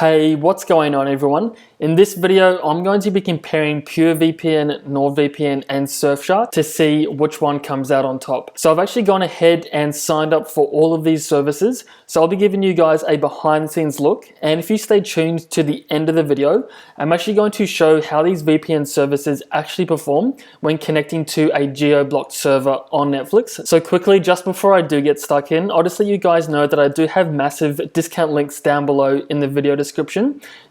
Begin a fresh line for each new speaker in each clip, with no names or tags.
Hey, what's going on everyone? In this video, I'm going to be comparing PureVPN, NordVPN, and Surfshark to see which one comes out on top. So I've actually gone ahead and signed up for all of these services. So I'll be giving you guys a behind the scenes look. And if you stay tuned to the end of the video, I'm actually going to show how these VPN services actually perform when connecting to a geo-blocked server on Netflix. So quickly, just before I do get stuck in, I'll just let you guys know that I do have massive discount links down below in the video description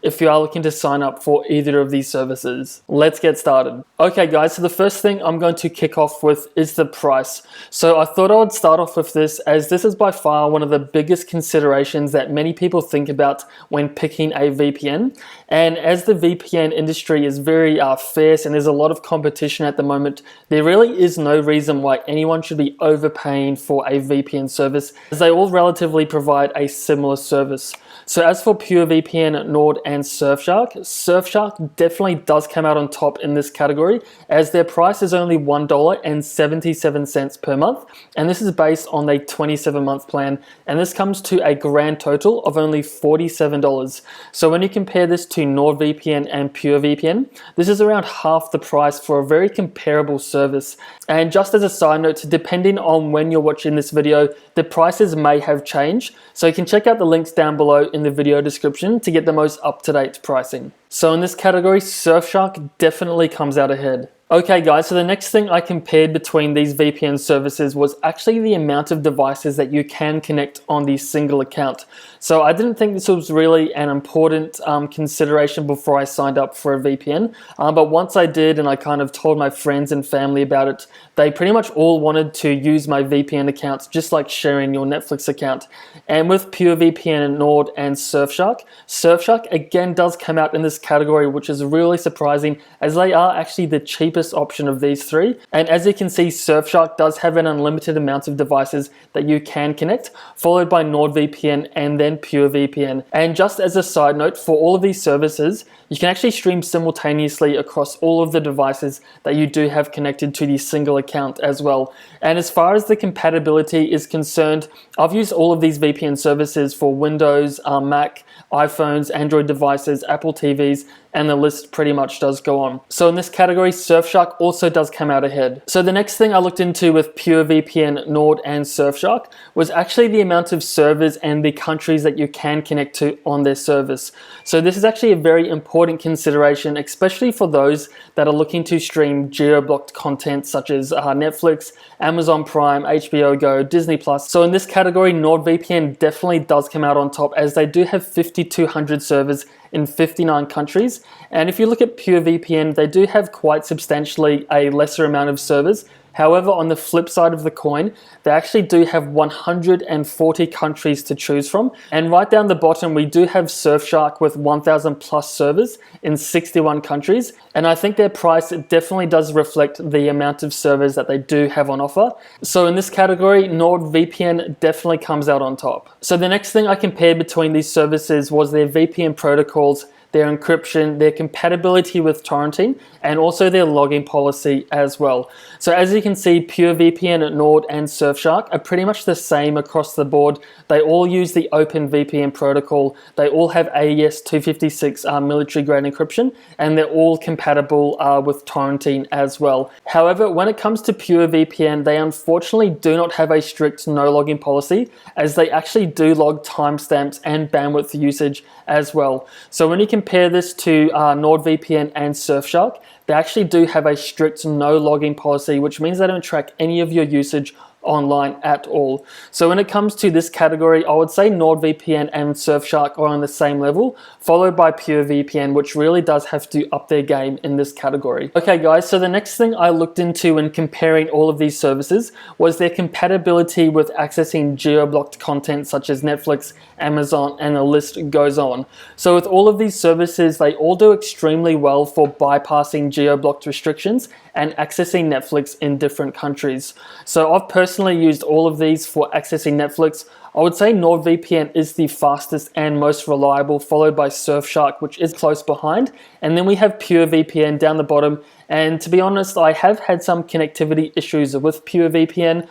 if you are looking to sign up for either of these services. Let's get started. Okay guys, so the first thing I'm going to kick off with is the price. So I thought I would start off with this, as this is by far one of the biggest considerations that many people think about when picking a VPN. And as the VPN industry is very fierce and there's a lot of competition at the moment, there really is no reason why anyone should be overpaying for a VPN service, as they all relatively provide a similar service. So as for PureVPN, Nord, and Surfshark, Surfshark definitely does come out on top in this category, as their price is only $1.77 per month, and this is based on a 27-month plan, and this comes to a grand total of only $47. So when you compare this to NordVPN and PureVPN, this is around half the price for a very comparable service. And just as a side note, depending on when you're watching this video, the prices may have changed, so you can check out the links down below in the video description to get the most up-to-date pricing. So in this category, Surfshark definitely comes out ahead. Okay guys, so the next thing I compared between these VPN services was actually the amount of devices that you can connect on the single account. So I didn't think this was really an important consideration before I signed up for a VPN, but once I did and I kind of told my friends and family about it, they pretty much all wanted to use my VPN accounts, just like sharing your Netflix account. And with PureVPN, Nord, and Surfshark, Surfshark again does come out in this category, which is really surprising, as they are actually the cheapest option of these three. And as you can see, Surfshark does have an unlimited amount of devices that you can connect, followed by NordVPN and then PureVPN. And just as a side note, for all of these services, you can actually stream simultaneously across all of the devices that you do have connected to the single account as well. And as far as the compatibility is concerned, I've used all of these VPN services for Windows, Mac, iPhones, Android devices, Apple TVs, and the list pretty much does go on. So in this category, Surfshark also does come out ahead. So the next thing I looked into with PureVPN, Nord, and Surfshark was actually the amount of servers and the countries that you can connect to on their service. So this is actually a very important consideration, especially for those that are looking to stream geo-blocked content such as Netflix, Amazon Prime, HBO Go, Disney+. So in this category, NordVPN definitely does come out on top, as they do have 5,200 servers in 59 countries. And if you look at PureVPN, they do have quite substantially a lesser amount of servers. However, on the flip side of the coin, they actually do have 140 countries to choose from. And right down the bottom, we do have Surfshark with 1,000 plus servers in 61 countries. And I think their price definitely does reflect the amount of servers that they do have on offer. So in this category, NordVPN definitely comes out on top. So the next thing I compared between these services was their VPN protocols, their encryption, their compatibility with torrenting, and also their logging policy as well. So as you can see, PureVPN, Nord, and Surfshark are pretty much the same across the board. They all use the OpenVPN protocol. They all have AES 256 military grade encryption, and they're all compatible with torrenting as well. However, when it comes to PureVPN, they unfortunately do not have a strict no logging policy, as they actually do log timestamps and bandwidth usage as well. So when you compare this to NordVPN and Surfshark, they actually do have a strict no logging policy, which means they don't track any of your usage online at all. So when it comes to this category, I would say NordVPN and Surfshark are on the same level, followed by PureVPN, which really does have to up their game in this category. Okay guys, so the next thing I looked into when comparing all of these services was their compatibility with accessing geo-blocked content such as Netflix, Amazon, and the list goes on. So with all of these services, they all do extremely well for bypassing geo-blocked restrictions and accessing Netflix in different countries. So I've personally used all of these for accessing Netflix. I would say NordVPN is the fastest and most reliable, followed by Surfshark, which is close behind. And then we have PureVPN down the bottom, And to be honest, I have had some connectivity issues with PureVPN.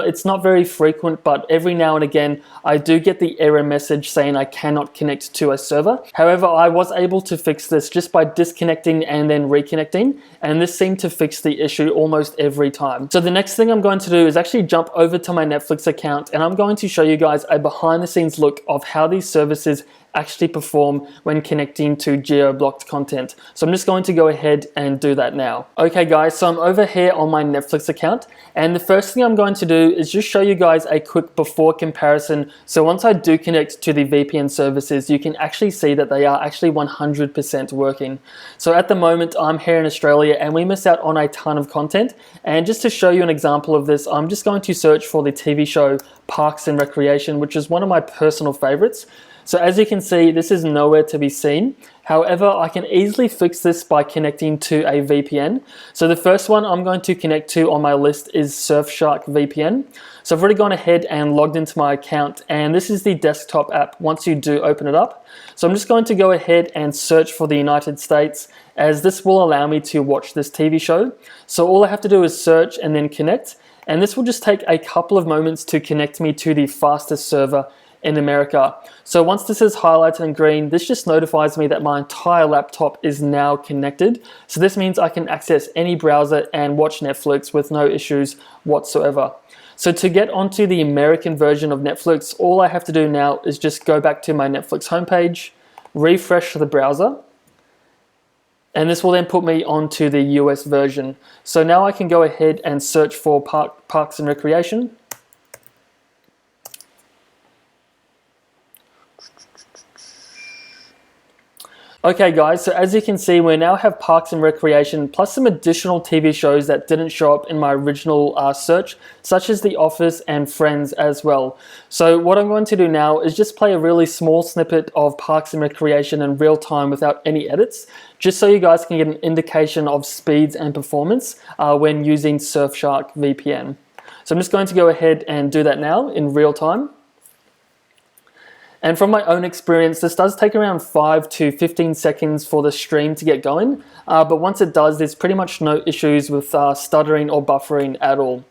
It's not very frequent, but every now and again, I do get the error message saying I cannot connect to a server. However, I was able to fix this just by disconnecting and then reconnecting, and this seemed to fix the issue almost every time. So the next thing I'm going to do is actually jump over to my Netflix account, and I'm going to show you guys a behind the scenes look of how these services actually perform when connecting to geo-blocked content. So I'm just going to go ahead and do that now. Okay guys, so I'm over here on my Netflix account, and the first thing I'm going to do is just show you guys a quick before comparison. So once I do connect to the VPN services, you can actually see that they are actually 100% working. So at the moment, I'm here in Australia and we miss out on a ton of content. And just to show you an example of this, I'm just going to search for the TV show Parks and Recreation, which is one of my personal favorites. So as you can see, this is nowhere to be seen. However, I can easily fix this by connecting to a VPN. So the first one I'm going to connect to on my list is Surfshark VPN. So I've already gone ahead and logged into my account, and this is the desktop app once you do open it up. So I'm just going to go ahead and search for the United States, as this will allow me to watch this TV show. So all I have to do is search and then connect, and this will just take a couple of moments to connect me to the fastest server in America. So once this is highlighted in green, this just notifies me that my entire laptop is now connected. So this means I can access any browser and watch Netflix with no issues whatsoever. So to get onto the American version of Netflix, all I have to do now is just go back to my Netflix homepage, refresh the browser, and this will then put me onto the US version. So now I can go ahead and search for Parks and Recreation. Okay guys, so as you can see, we now have Parks and Recreation plus some additional TV shows that didn't show up in my original search, such as The Office and Friends as well. So what I'm going to do now is just play a really small snippet of Parks and Recreation in real time without any edits, just so you guys can get an indication of speeds and performance when using Surfshark VPN. So I'm just going to go ahead and do that now in real time. And from my own experience, this does take around 5 to 15 seconds for the stream to get going. But once it does, there's pretty much no issues with stuttering or buffering at all.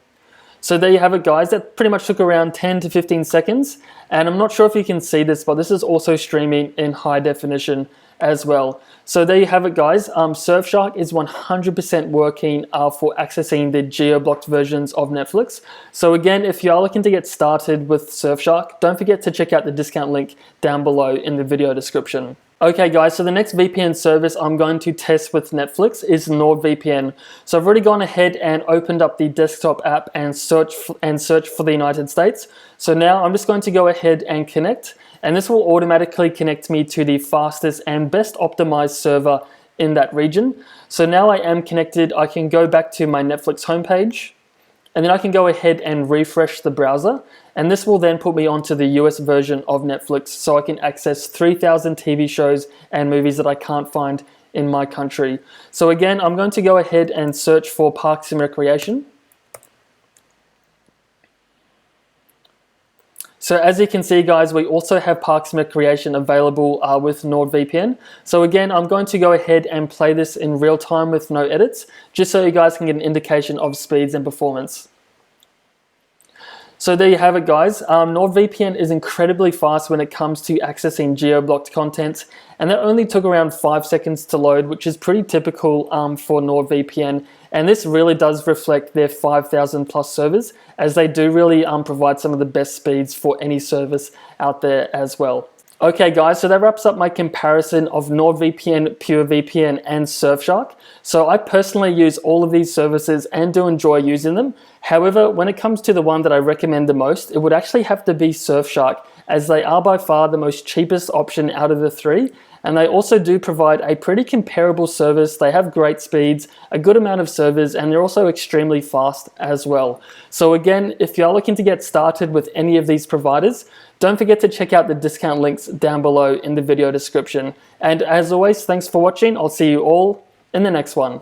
So there you have it guys, that pretty much took around 10 to 15 seconds. And I'm not sure if you can see this, but this is also streaming in high definition as well. So there you have it guys, Surfshark is 100% working for accessing the geo-blocked versions of Netflix. So again, if you are looking to get started with Surfshark, don't forget to check out the discount link down below in the video description. Okay guys, so the next VPN service I'm going to test with Netflix is NordVPN. So I've already gone ahead and opened up the desktop app and search for the United States. So now I'm just going to go ahead and connect, and this will automatically connect me to the fastest and best optimized server in that region. So now I am connected. I can go back to my Netflix homepage, and then I can go ahead and refresh the browser, and this will then put me onto the US version of Netflix, so I can access 3,000 TV shows and movies that I can't find in my country. So again, I'm going to go ahead and search for Parks and Recreation. So as you can see guys, we also have Parks and Recreation available with NordVPN. So again, I'm going to go ahead and play this in real time with no edits, just so you guys can get an indication of speeds and performance. So there you have it guys, NordVPN is incredibly fast when it comes to accessing geo-blocked content, and that only took around 5 seconds to load, which is pretty typical for NordVPN, and this really does reflect their 5,000 plus servers, as they do really provide some of the best speeds for any service out there as well. Okay guys, so that wraps up my comparison of NordVPN, PureVPN and Surfshark. So I personally use all of these services and do enjoy using them. However, when it comes to the one that I recommend the most, it would actually have to be Surfshark, as they are by far the most cheapest option out of the three. And they also do provide a pretty comparable service. They have great speeds, a good amount of servers, and they're also extremely fast as well. So again, if you are looking to get started with any of these providers, don't forget to check out the discount links down below in the video description. And as always, thanks for watching. I'll see you all in the next one.